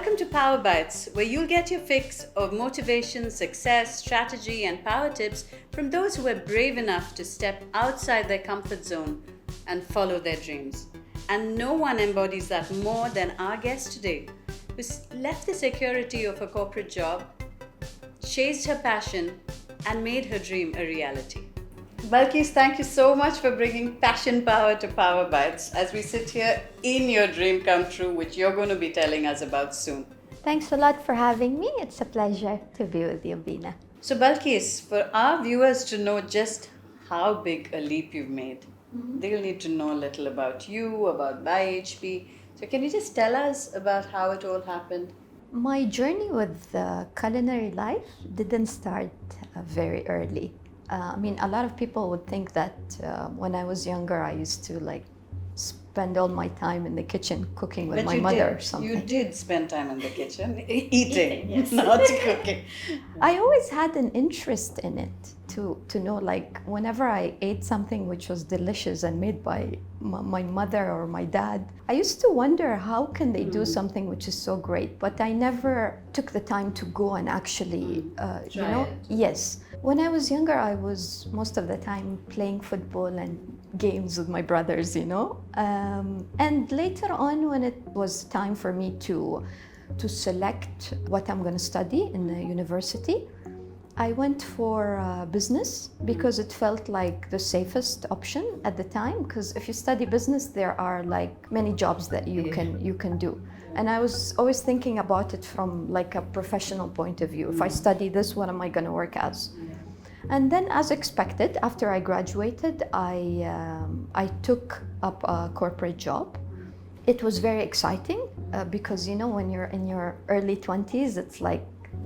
Welcome to PowerBytes, where you'll get your fix of motivation, success, strategy, and power tips from those who are brave enough to step outside their comfort zone and follow their dreams. And no one embodies that more than our guest today, who's left the security of a corporate job, chased her passion, and made her dream a reality. Balqees, thank you so much for bringing passion power to PowerBytes as we sit here in your dream come true, which you're going to be telling us about soon. Thanks a lot for having me. It's a pleasure to be with you, Bina. So Balqees, for our viewers to know just how big a leap you've made, they'll need to know a little about you, about BuyHP. So can you just tell us about how it all happened? My journey with culinary life didn't start very early. A lot of people would think that when I was younger, I used to spend all my time in the kitchen cooking with my mother or something. You did spend time in the kitchen, eating, yes. not cooking. I always had an interest in it to know, whenever I ate something which was delicious and made by my mother or my dad, I used to wonder how can they do something which is so great, but I never took the time to go and actually, Try it. Yes. When I was younger, I was most of the time playing football and games with my brothers, and later on, when it was time for me to select what I'm going to study in the university, I went for business because it felt like the safest option at the time. Because if you study business, there are many jobs that you can do. And I was always thinking about it from a professional point of view. If I study this, what am I going to work as? And then, as expected, after I graduated, I took up a corporate job. It was very exciting because, when you're in your early 20s, it's like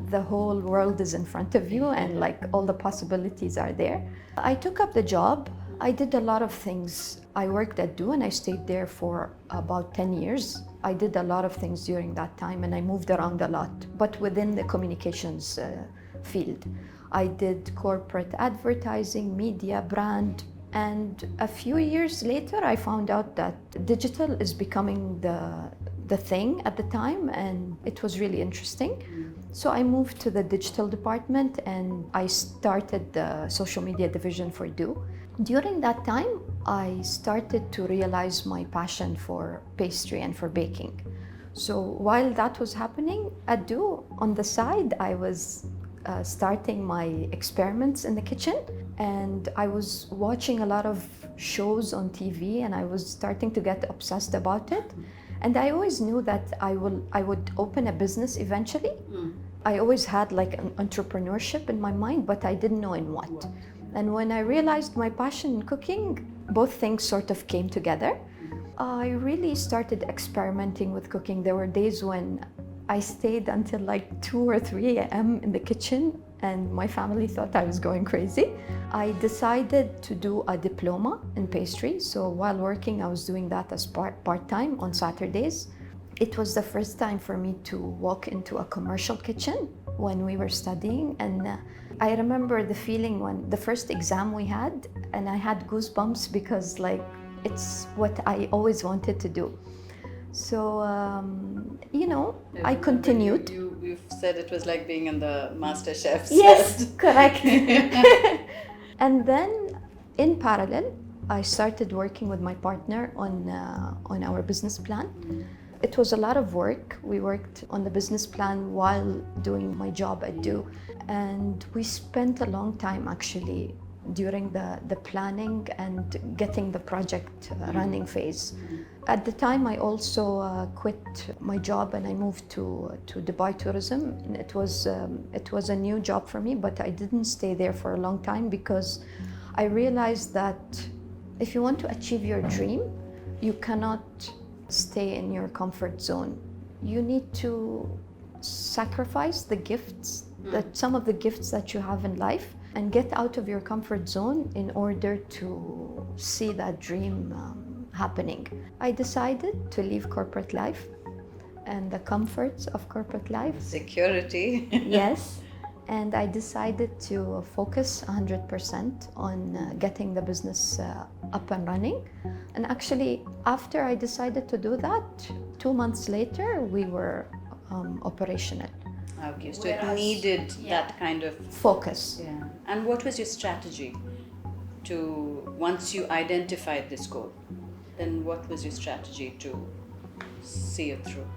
the whole world is in front of you and all the possibilities are there. I took up the job. I did a lot of things. I worked at Do and I stayed there for about 10 years. I did a lot of things during that time and I moved around a lot, but within the communications field. I did corporate advertising, media, brand, and a few years later I found out that digital is becoming the thing at the time, and it was really interesting. So I moved to the digital department and I started the social media division for Do. During that time, I started to realize my passion for pastry and for baking. So while that was happening at Do, on the side, I was starting my experiments in the kitchen, and I was watching a lot of shows on TV and I was starting to get obsessed about it. And I always knew that I would open a business eventually. I always had an entrepreneurship in my mind, but I didn't know in what. And when I realized my passion in cooking, both things sort of came together. I really started experimenting with cooking. There were days when I stayed until 2 or 3 a.m. in the kitchen and my family thought I was going crazy. I decided to do a diploma in pastry. So while working, I was doing that as part-time on Saturdays. It was the first time for me to walk into a commercial kitchen when we were studying. And I remember the feeling when the first exam we had, and I had goosebumps because it's what I always wanted to do. So, I continued. You've said it was like being in the Master Chef set. Yes, correct. And then, in parallel, I started working with my partner on our business plan. It was a lot of work. We worked on the business plan while doing my job at Do. And we spent a long time actually during the planning and getting the project running phase. At the time, I also quit my job and I moved to Dubai Tourism. And it was a new job for me, but I didn't stay there for a long time because I realized that if you want to achieve your dream, you cannot stay in your comfort zone. You need to sacrifice the gifts, some of the gifts that you have in life, and get out of your comfort zone in order to see that dream happening. I decided to leave corporate life and the comforts of corporate life. Security. Yes. And I decided to focus 100% on getting the business up and running. And actually, after I decided to do that, 2 months later, we were operational. Okay, so it needed that kind of Focus. yeah. And what was your strategy to once you identified this goal? Then what was your strategy to see it through?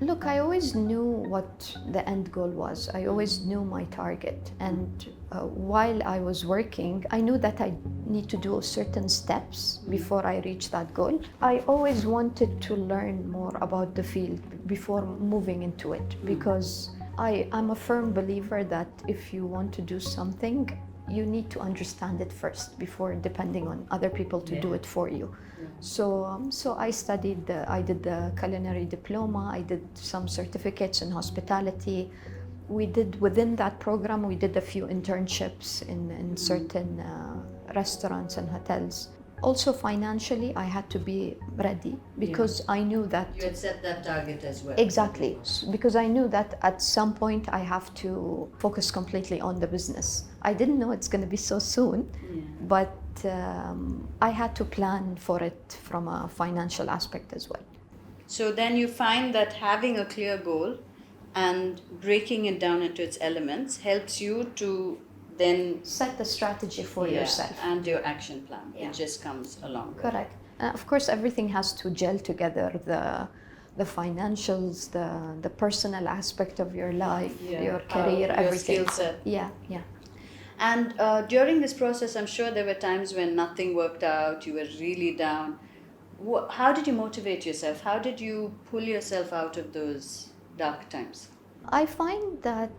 Look, I always knew what the end goal was. I always knew my target. And while I was working, I knew that I need to do certain steps before I reach that goal. I always wanted to learn more about the field before moving into it, because I'm a firm believer that if you want to do something, you need to understand it first before depending on other people to do it for you. So I studied, I did the culinary diploma, I did some certificates in hospitality. We did, within that program, we did a few internships in certain restaurants and hotels. Also financially, I had to be ready because I knew that... You had set that target as well. Exactly, because I knew that at some point I have to focus completely on the business. I didn't know it's going to be so soon, but I had to plan for it from a financial aspect as well. So then you find that having a clear goal and breaking it down into its elements helps you to then set the strategy for yourself. And your action plan. It just comes along. Correct. Of course, everything has to gel together, the financials, the personal aspect of your life, your career, everything. Your skill set. Yeah. And during this process, I'm sure there were times when nothing worked out, you were really down. How did you motivate yourself? How did you pull yourself out of those dark times? I find that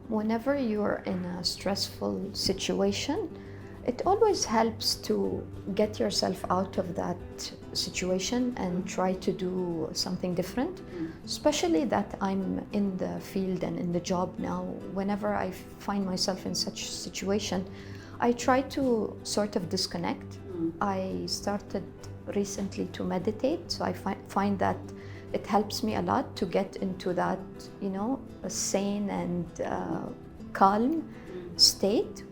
whenever you're in a stressful situation, it always helps to get yourself out of that situation and try to do something different. Especially that I'm in the field and in the job now. Whenever I find myself in such a situation, I try to sort of disconnect. I started recently to meditate, so I find that it helps me a lot to get into that, a sane and calm state.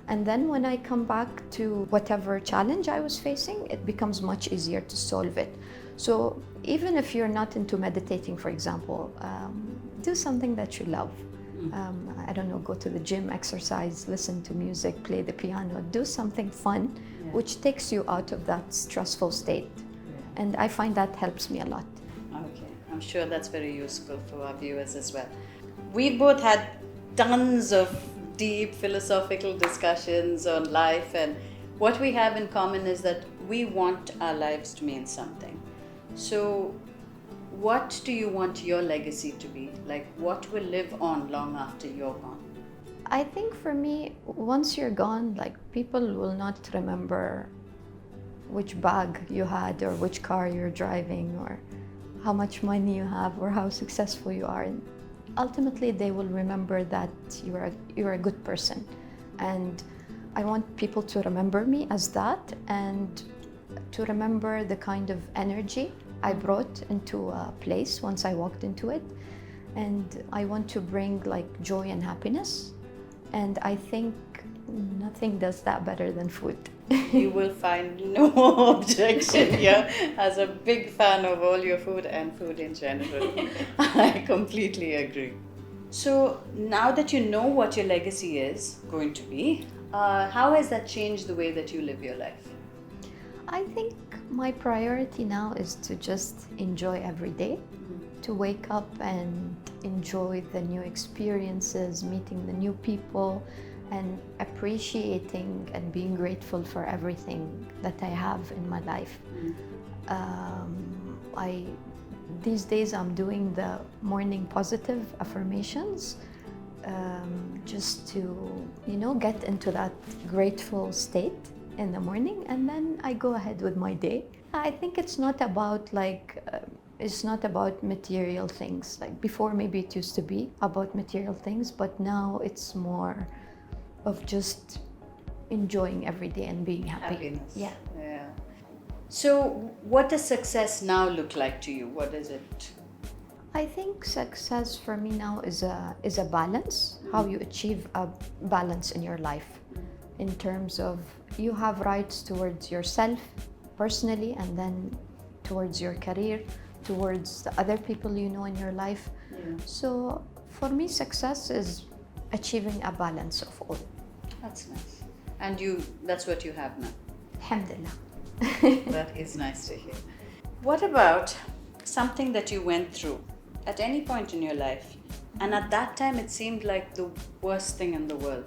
And then when I come back to whatever challenge I was facing, it becomes much easier to solve it. So even if you're not into meditating, for example, do something that you love. I don't know, go to the gym, exercise, listen to music, play the piano, do something fun, which takes you out of that stressful state. And I find that helps me a lot. Okay, I'm sure that's very useful for our viewers as well. We both had tons of deep philosophical discussions on life, and what we have in common is that we want our lives to mean something. So what do you want your legacy to be? Like, what will live on long after you're gone? I think for me, once you're gone, like, people will not remember which bag you had or which car you're driving or how much money you have or how successful you are. And ultimately, they will remember that you're a good person. And I want people to remember me as that, and to remember the kind of energy I brought into a place once I walked into it. And I want to bring like joy and happiness. And I think nothing does that better than food. You will find no objection here, as a big fan of all your food and food in general. I completely agree. So now that you know what your legacy is going to be, how has that changed the way that you live your life? I think my priority now is to just enjoy every day, to wake up and enjoy the new experiences, meeting the new people, and appreciating and being grateful for everything that I have in my life. These days I'm doing the morning positive affirmations, just to, get into that grateful state in the morning, and then I go ahead with my day. I think it's not about material things. Like before, maybe it used to be about material things, but now it's more of just enjoying every day and being happy. Happiness. Yeah. So what does success now look like to you? What is it? I think success for me now is a balance, how you achieve a balance in your life, in terms of you have rights towards yourself personally, and then towards your career, towards the other people you know in your life. So for me, success is achieving a balance of all. That's nice. And that's what you have now. Alhamdulillah. That is nice to hear. What about something that you went through at any point in your life, and at that time it seemed like the worst thing in the world,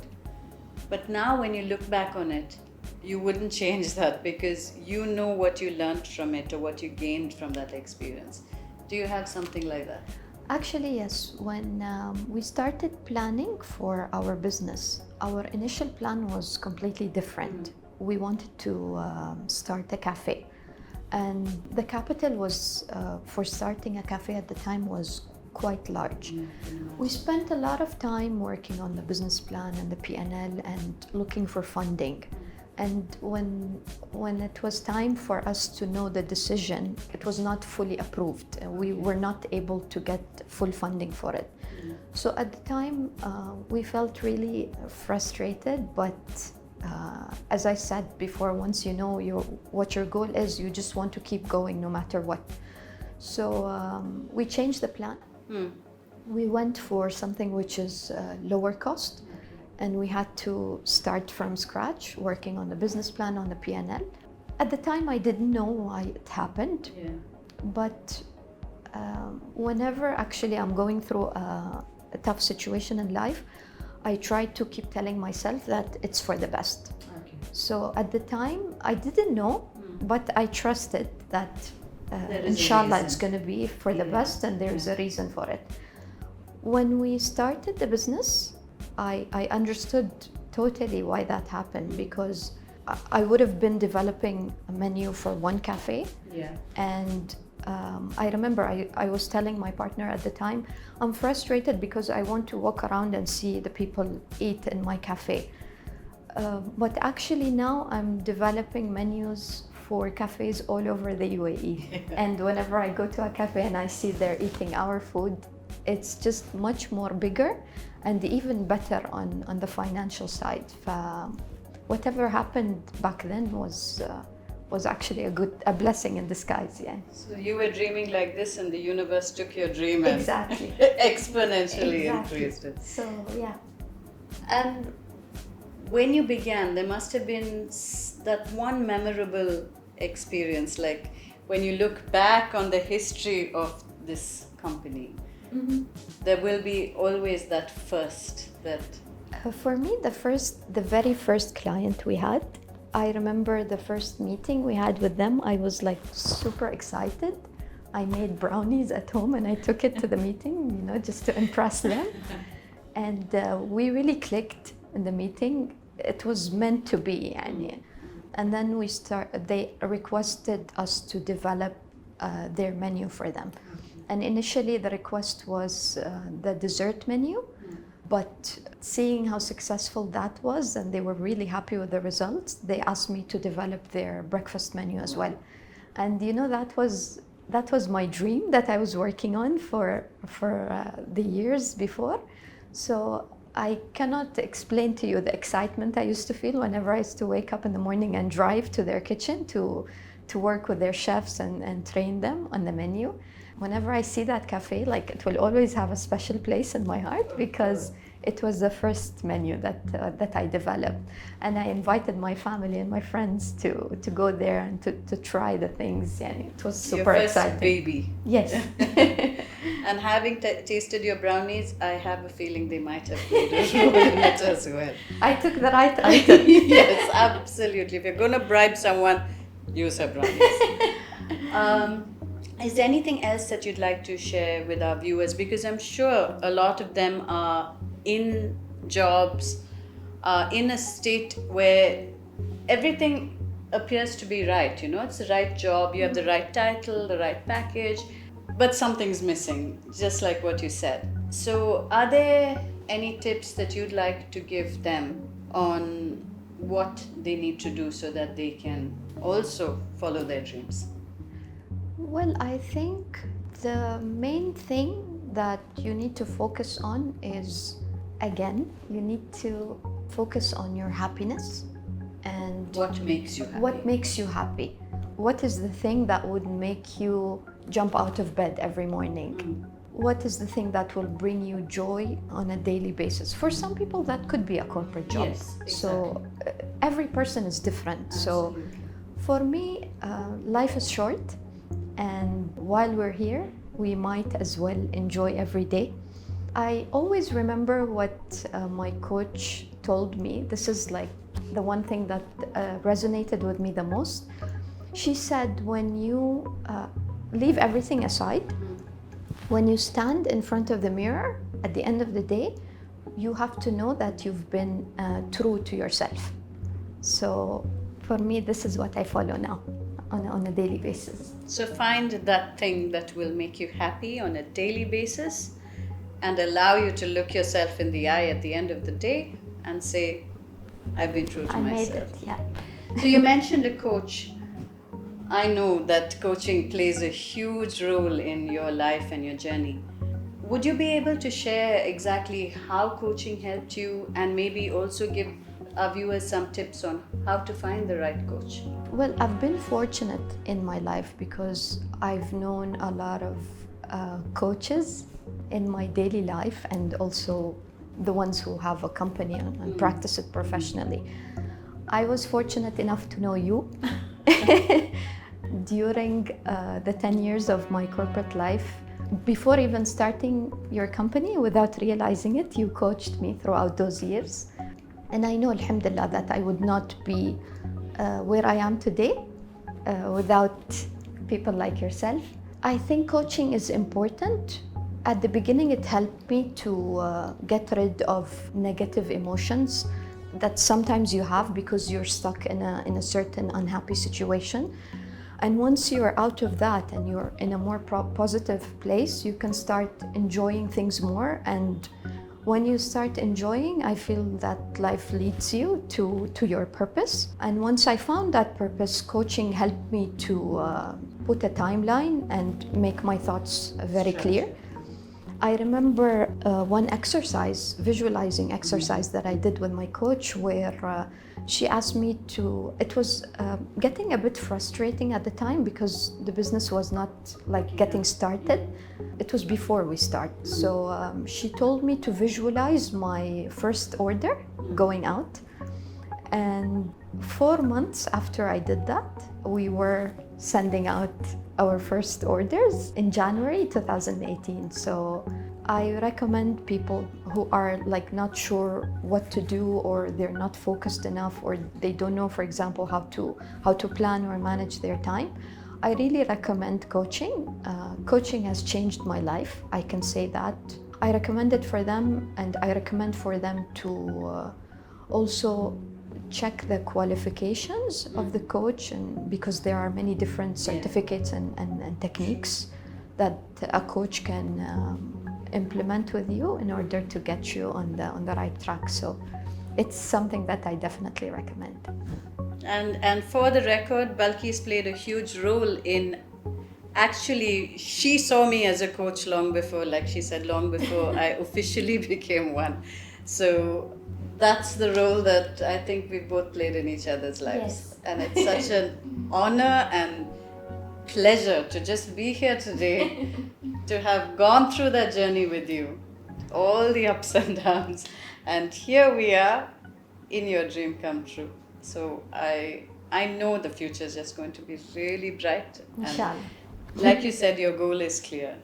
but now when you look back on it, you wouldn't change that because you know what you learned from it or what you gained from that experience? Do you have something like that? Actually, yes. When we started planning for our business, our initial plan was completely different. We wanted to start a cafe. And the capital was, for starting a cafe at the time, was quite large. We spent a lot of time working on the business plan and the P&L and looking for funding. And when it was time for us to know the decision, it was not fully approved. We were not able to get full funding for it. So at the time, we felt really frustrated, but as I said before, once you know what your goal is, you just want to keep going no matter what. So we changed the plan. We went for something which is lower cost, and we had to start from scratch, working on the business plan, on the P&L. At the time, I didn't know why it happened, but whenever actually I'm going through a tough situation in life, I try to keep telling myself that it's for the best. So at the time, I didn't know, but I trusted that inshallah it's going to be for the best, and there's a reason for it. When we started the business, I understood totally why that happened, because I would have been developing a menu for one cafe. And I remember I was telling my partner at the time, I'm frustrated because I want to walk around and see the people eat in my cafe. But actually now I'm developing menus for cafes all over the UAE. And whenever I go to a cafe and I see they're eating our food, it's just much more bigger and even better on the financial side. Whatever happened back then was actually a blessing in disguise. So you were dreaming like this, and the universe took your dream and exactly exponentially increased it. So yeah. And when you began, there must have been that one memorable experience, like when you look back on the history of this company. There will be always that first that... For me, the very first client we had, I remember the first meeting we had with them, I was like super excited. I made brownies at home and I took it to the meeting, just to impress them. And we really clicked in the meeting. It was meant to be. And then they requested us to develop their menu for them. And initially the request was the dessert menu, but seeing how successful that was, and they were really happy with the results, they asked me to develop their breakfast menu as well. And that was my dream that I was working on for the years before. So I cannot explain to you the excitement I used to feel whenever I used to wake up in the morning and drive to their kitchen to work with their chefs and train them on the menu. Whenever I see that cafe, it will always have a special place in my heart, because it was the first menu that I developed. And I invited my family and my friends to go there and to try the things. It was super exciting. Your first baby. Yes. And having tasted your brownies, I have a feeling they might have played a role in it as well. I took the right item. Yes, absolutely. If you're going to bribe someone, use her brownies. Is there anything else that you'd like to share with our viewers? Because I'm sure a lot of them are in jobs, in a state where everything appears to be right. It's the right job, you have the right title, the right package, but something's missing, just like what you said. So are there any tips that you'd like to give them on what they need to do so that they can also follow their dreams? Well, I think the main thing that you need to focus on is, again, you need to focus on your happiness. And what makes you happy? What makes you happy? What is the thing that would make you jump out of bed every morning? what is the thing that will bring you joy on a daily basis? For some people, that could be a corporate job. Yes, exactly. So every person is different. Absolutely. So for me, life is short, and while we're here, we might as well enjoy every day. I always remember what my coach told me. This is like the one thing that resonated with me the most. She said, when you leave everything aside, when you stand in front of the mirror at the end of the day, you have to know that you've been true to yourself. So for me, this is what I follow now on a daily basis. So find that thing that will make you happy on a daily basis and allow you to look yourself in the eye at the end of the day and say, I've been true to myself. I made it, yeah. So you mentioned a coach. I know that coaching plays a huge role in your life and your journey. Would you be able to share exactly how coaching helped you and maybe also give our viewers some tips on how to find the right coach? Well, I've been fortunate in my life because I've known a lot of coaches in my daily life, and also the ones who have a company and practice it professionally. I was fortunate enough to know you. During the 10 years of my corporate life. Before even starting your company, without realizing it, you coached me throughout those years. And I know, alhamdulillah, that I would not be where I am today without people like yourself. I think coaching is important. At the beginning, it helped me to get rid of negative emotions that sometimes you have because you're stuck in a certain unhappy situation. And once you're out of that and you're in a more positive place, you can start enjoying things more. And when you start enjoying, I feel that life leads you to your purpose. And once I found that purpose, coaching helped me to put a timeline and make my thoughts very clear. I remember one exercise, visualizing exercise that I did with my coach, where she asked me to, it was getting a bit frustrating at the time because the business was not like getting started. It was before we start. So she told me to visualize my first order going out. And 4 months after I did that, we were sending out our first orders in January 2018. So I recommend people who are like not sure what to do, or they're not focused enough, or they don't know, for example, how to plan or manage their time. I really recommend coaching. Coaching has changed my life, I can say that. I recommend it for them, and I recommend for them to also check the qualifications of the coach, and because there are many different certificates and techniques that a coach can implement with you in order to get you on the right track. So it's something that I definitely recommend. And for the record, Balqees played a huge role in, actually, she saw me as a coach long before, like she said, long before I officially became one. So that's the role that I think we both played in each other's lives. Yes. And it's such an honor and pleasure to just be here today, to have gone through that journey with you, all the ups and downs. And here we are in your dream come true. So I know the future is just going to be really bright. Inshallah. Like you said, your goal is clear.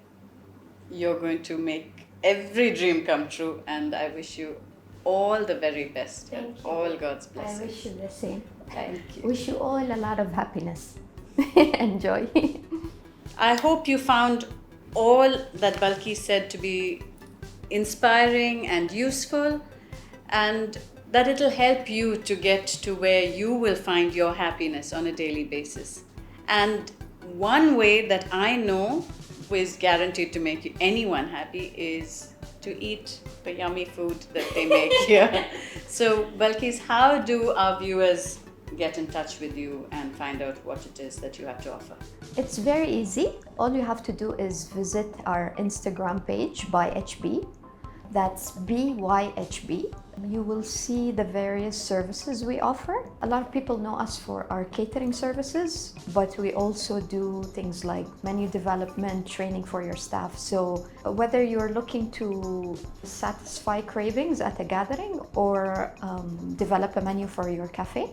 You're going to make every dream come true, and I wish you all the very best. Thank and you. All God's blessings. I wish you the same. Thank you. Wish you all a lot of happiness and joy. I hope you found all that Balqees said to be inspiring and useful, and that it'll help you to get to where you will find your happiness on a daily basis. And one way that I know is guaranteed to make anyone happy is to eat the yummy food that they make here. So Balqees, how do our viewers get in touch with you and find out what it is that you have to offer? It's very easy. All you have to do is visit our Instagram page by HB. That's BYHB. You will see the various services we offer. A lot of people know us for our catering services, but we also do things like menu development, training for your staff. So whether you're looking to satisfy cravings at a gathering or develop a menu for your cafe,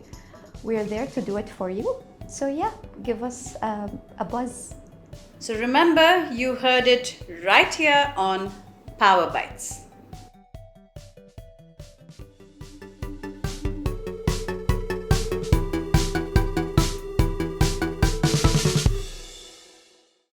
we're there to do it for you. So yeah, give us a buzz. So remember, you heard it right here on PowerBytes.